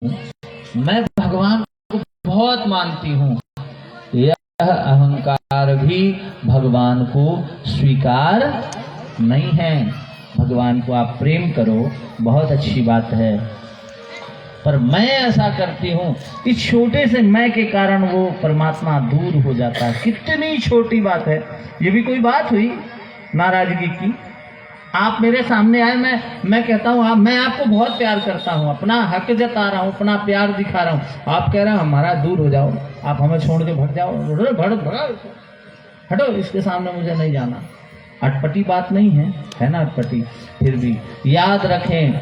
मैं भगवान को बहुत मानती हूँ, यह अहंकार भी भगवान को स्वीकार नहीं है। भगवान को आप प्रेम करो, बहुत अच्छी बात है, पर मैं ऐसा करती हूँ, इस छोटे से मैं के कारण वो परमात्मा दूर हो जाता है। कितनी छोटी बात है, ये भी कोई बात हुई नाराजगी की? आप मेरे सामने आए, मैं कहता हूँ मैं आपको बहुत प्यार करता हूँ, अपना हक जता रहा हूँ, अपना प्यार दिखा रहा हूँ, आप कह रहे हैं हमारा दूर हो जाओ, आप हमें छोड़ के भग जाओ, हटो, इसके सामने मुझे नहीं जाना। अटपटी बात नहीं है ना अटपटी? फिर भी याद रखें,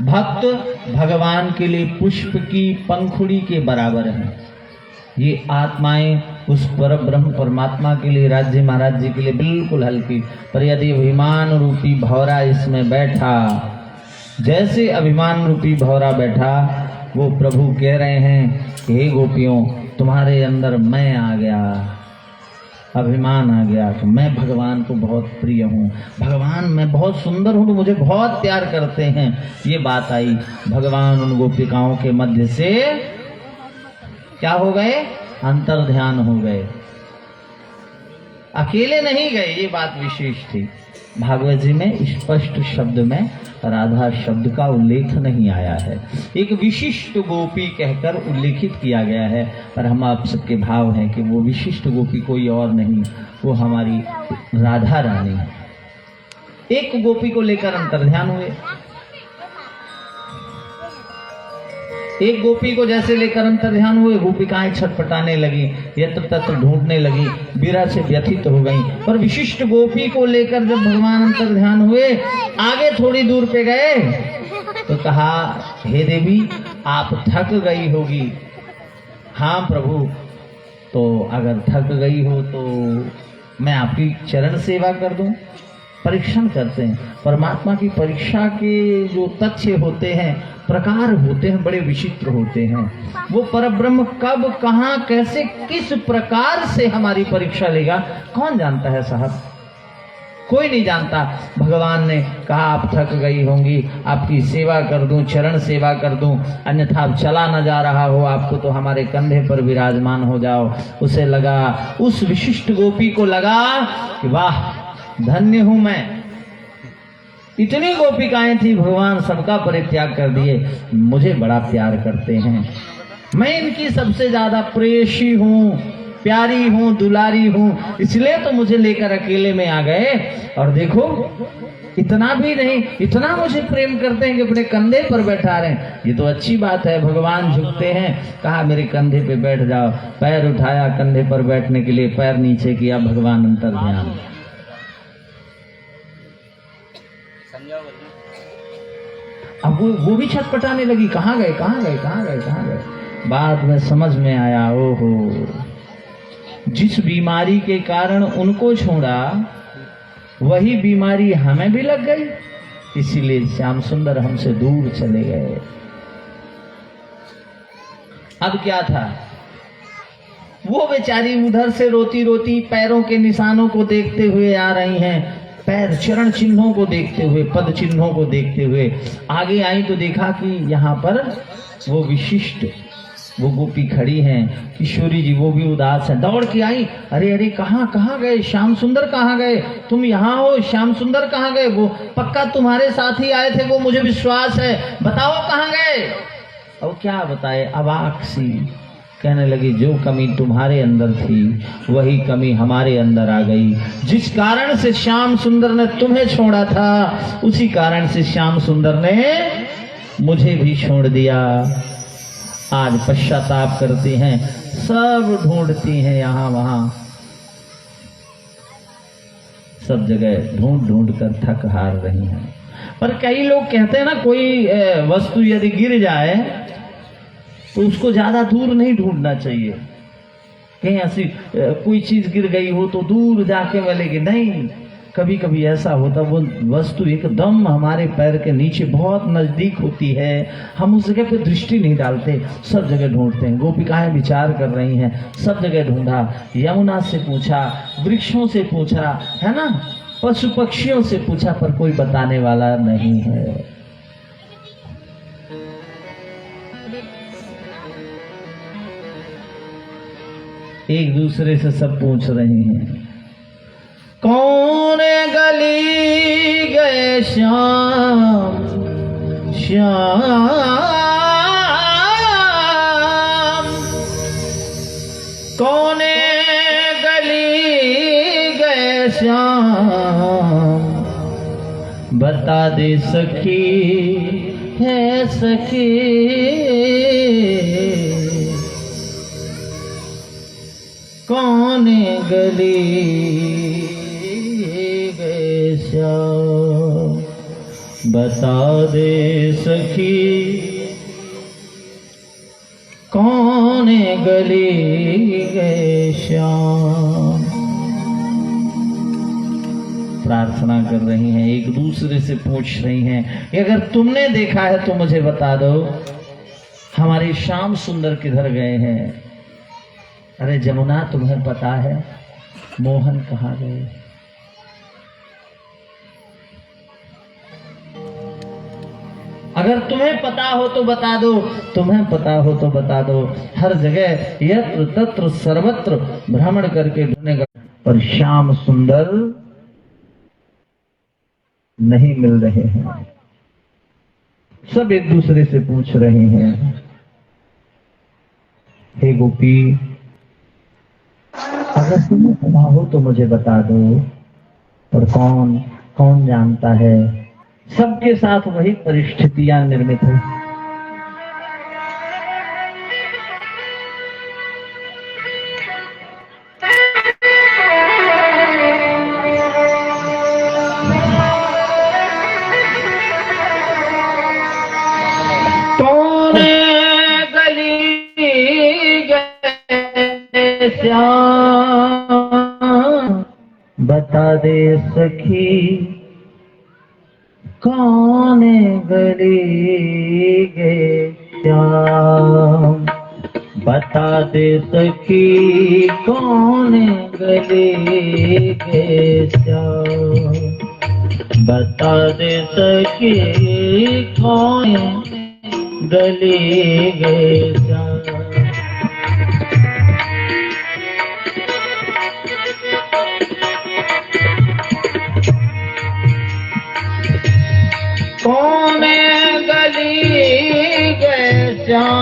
भक्त भगवान के लिए पुष्प की पंखुड़ी के बराबर है। ये आत्माएं उस पर ब्रह्म परमात्मा के लिए, राज्य महाराज जी के लिए बिल्कुल हल्की, पर यदि अभिमान रूपी भौरा इसमें बैठा, जैसे अभिमान रूपी भौरा बैठा, वो प्रभु कह रहे हैं, हे गोपियों, तुम्हारे अंदर मैं आ गया, अभिमान आ गया, तो मैं भगवान को बहुत प्रिय हूँ, भगवान मैं बहुत सुंदर हूँ, तो मुझे बहुत प्यार करते हैं। ये बात आई, भगवान उन गोपिकाओं के मध्य से क्या हो गए? अंतर ध्यान हो गए, अकेले नहीं गए। ये बात विशेष थी। भागवत जी में स्पष्ट शब्द में राधा शब्द का उल्लेख नहीं आया है, एक विशिष्ट गोपी कहकर उल्लेखित किया गया है, पर हम आप सबके भाव हैं कि वो विशिष्ट गोपी कोई और नहीं, वो हमारी राधा रानी है। एक गोपी को लेकर अंतर ध्यान हुए, एक गोपी को जैसे लेकर अंतर ध्यान हुए, गोपिकाएं छटपटाने लगी, यत्र तत्र ढूंढने लगी, बीरा से व्यथित हो गई। पर विशिष्ट गोपी को लेकर जब भगवान अंतर ध्यान हुए, आगे थोड़ी दूर पे गए तो कहा, हे देवी, आप थक गई होगी। हाँ प्रभु, तो अगर थक गई हो तो मैं आपकी चरण सेवा कर दूं। परीक्षण करते हैं, परमात्मा की परीक्षा के जो तथ्य होते हैं, प्रकार होते हैं, बड़े विचित्र होते हैं। वो परब्रह्म कब, कहाँ, कैसे, किस प्रकार से हमारी परीक्षा लेगा, कौन जानता है साहब? कोई नहीं जानता। भगवान ने कहा, आप थक गई होंगी, आपकी सेवा कर दूं, चरण सेवा कर दूं, अन्यथा आप चला न जा रहा हो आपको, तो हमारे कंधे पर विराजमान हो जाओ। उसे लगा, उस विशिष्ट गोपी को लगा कि वाह, धन्य हूं मैं, इतनी गोपिकाएं थी, भगवान सबका परित्याग कर दिए, मुझे बड़ा प्यार करते हैं, मैं इनकी सबसे ज्यादा प्रेयसी हूँ, प्यारी हूँ, दुलारी हूँ, इसलिए तो मुझे लेकर अकेले में आ गए। और देखो, इतना भी नहीं, इतना मुझे प्रेम करते हैं कि अपने कंधे पर बैठा रहे हैं। ये तो अच्छी बात है, भगवान झुकते हैं, कहा मेरे कंधे पे बैठ जाओ, पैर उठाया कंधे पर बैठने के लिए, पैर नीचे किया, भगवान अंतर ध्यान। अब वो भी छटपटाने लगी, कहाँ गए, कहाँ गए, कहाँ गए, कहाँ गए। बाद में समझ में आया, ओहो, जिस बीमारी के कारण उनको छोड़ा, वही बीमारी हमें भी लग गई, इसीलिए श्याम सुंदर हमसे दूर चले गए। अब क्या था, वो बेचारी उधर से रोती रोती पैरों के निशानों को देखते हुए आ रही हैं, पैर चरण चिन्हों को देखते हुए, पद चिन्हों को देखते हुए आगे आई, तो देखा कि यहाँ पर वो विशिष्ट वो गोपी खड़ी हैं, किशोरी जी, वो भी उदास है। दौड़ के आई, अरे अरे, कहाँ गए श्याम सुंदर, कहाँ गए? तुम यहाँ हो, श्याम सुंदर कहाँ गए? वो पक्का तुम्हारे साथ ही आए थे, वो मुझे विश्वास है, बताओ कहाँ गए? और क्या बताए, अवाक सी कहने लगी, जो कमी तुम्हारे अंदर थी वही कमी हमारे अंदर आ गई। जिस कारण से श्याम सुंदर ने तुम्हें छोड़ा था, उसी कारण से श्याम सुंदर ने मुझे भी छोड़ दिया। आज पश्चाताप करती हैं, सब ढूंढती हैं, यहाँ वहां सब जगह ढूंढ ढूंढ कर थक हार रही हैं। पर कई लोग कहते हैं ना, कोई वस्तु यदि गिर जाए तो उसको ज्यादा दूर नहीं ढूंढना चाहिए। कहीं ऐसी कोई चीज गिर गई हो तो दूर जाके मिलेगी, नहीं, कभी कभी ऐसा होता, वो वस्तु एकदम हमारे पैर के नीचे बहुत नजदीक होती है, हम उस जगह पे दृष्टि नहीं डालते, सब जगह ढूंढते हैं। गोपिकाएं विचार कर रही हैं, सब जगह ढूंढा, यमुना से पूछा, वृक्षों से पूछा, है ना, पशु पक्षियों से पूछा, पर कोई बताने वाला नहीं है। एक दूसरे से सब पूछ रहे हैं, कौन गली गए श्याम श्याम, कौन गली गए श्याम, बता दे सखी है सखी, कौन गली गए श्याम, बता दे सखी, कौन गली गए श्याम। प्रार्थना कर रही हैं, एक दूसरे से पूछ रही हैं कि अगर तुमने देखा है तो मुझे बता दो, हमारे श्याम सुंदर किधर गए हैं। अरे जमुना, तुम्हें पता है मोहन कहाँ गए? अगर तुम्हें पता हो तो बता दो, तुम्हें पता हो तो बता दो। हर जगह यत्र तत्र सर्वत्र भ्रमण करके ढूंढेगा, पर श्याम सुंदर नहीं मिल रहे हैं। सब एक दूसरे से पूछ रहे हैं, हे गोपी, अगर तुम्हें पता हो तो मुझे बता दो, पर कौन जानता है। सबके साथ वही परिस्थितियां निर्मित है। कौन गली गए श्याम, बता दे सखी, कौन गली गए श्याम, बता दे सखी, कौन गली गए श्याम, बता दे सखी, कौन गली गए श्याम। कौन गली गए श्याम,